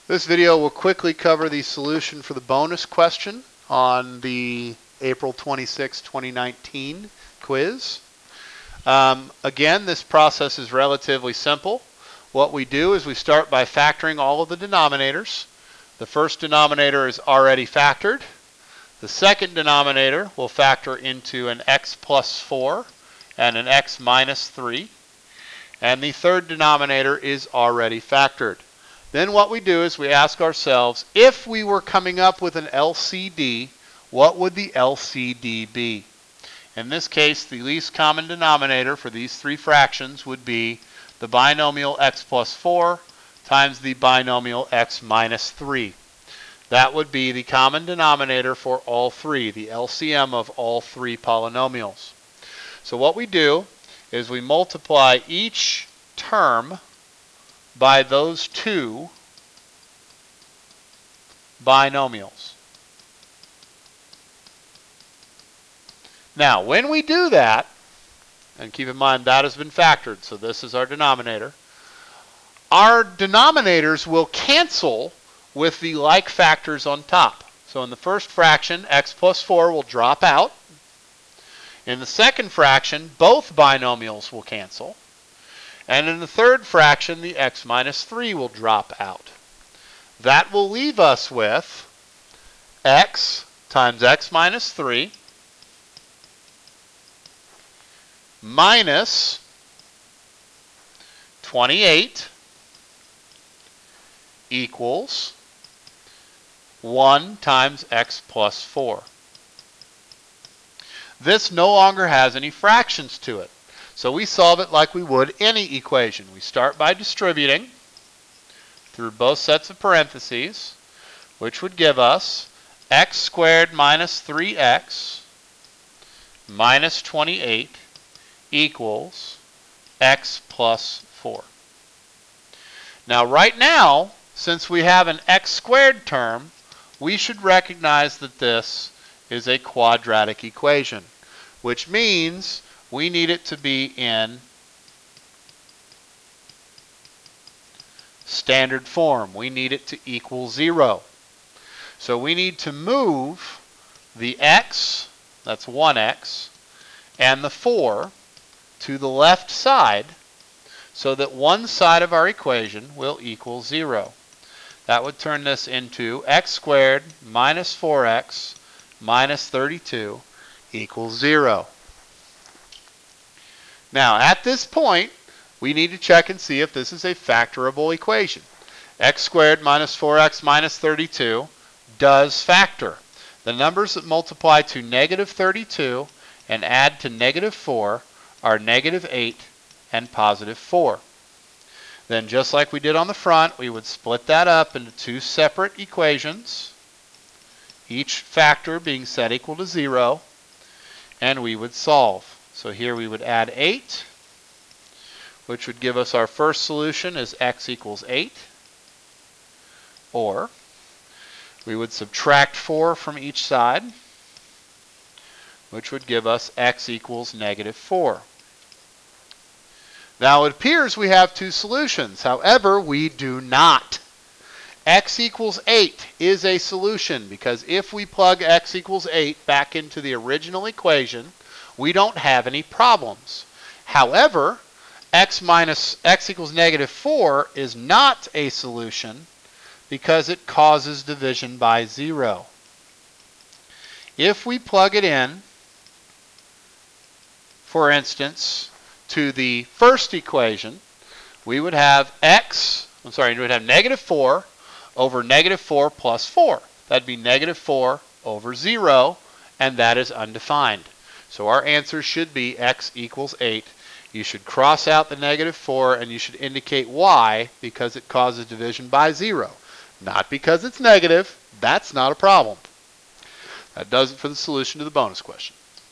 This video will quickly cover the solution for the bonus question on the April 26, 2019 quiz. Again, this process is relatively simple. What we do is we start by factoring all of the denominators. The first denominator is already factored. The second denominator will factor into an x plus 4 and an x minus 3. And the third denominator is already factored. Then what we do is we ask ourselves, if we were coming up with an LCD, what would the LCD be? In this case, the least common denominator for these three fractions would be the binomial x plus 4 times the binomial x minus 3. That would be the common denominator for all three, the LCM of all three polynomials. So what we do is we multiply each term by those two binomials. Now, when we do that, and keep in mind that has been factored, so this is our denominator, our denominators will cancel with the like factors on top. So in the first fraction, x plus 4 will drop out. In the second fraction, both binomials will cancel. And in the third fraction, the x minus 3 will drop out. That will leave us with x times x minus 3 minus 28 equals 1 times x plus 4. This no longer has any fractions to it. So we solve it like we would any equation. We start by distributing through both sets of parentheses, which would give us x squared minus 3x minus 28 equals x plus 4. Now right now, since we have an x squared term, we should recognize that this is a quadratic equation, which means we need it to be in standard form. We need it to equal 0. So we need to move the x, that's 1x, and the 4 to the left side so that one side of our equation will equal 0. That would turn this into x squared minus 4x minus 32 equals 0. Now, at this point, we need to check and see if this is a factorable equation. X squared minus 4x minus 32 does factor. The numbers that multiply to negative 32 and add to negative 4 are negative 8 and positive 4. Then, just like we did on the front, we would split that up into two separate equations, each factor being set equal to 0, and we would solve. So here we would add 8, which would give us our first solution as x equals 8. Or we would subtract 4 from each side, which would give us x equals negative 4. Now it appears we have two solutions. However, we do not. X equals 8 is a solution because if we plug x equals 8 back into the original equation, we don't have any problems. However, x equals negative 4 is not a solution because it causes division by 0. If we plug it in, for instance, to the first equation, we would have we would have negative 4 over negative 4 plus 4. That'd be negative 4 over 0, and that is undefined. So our answer should be x equals 8. You should cross out the negative 4 and you should indicate why, because it causes division by 0. Not because it's negative. That's not a problem. That does it for the solution to the bonus question.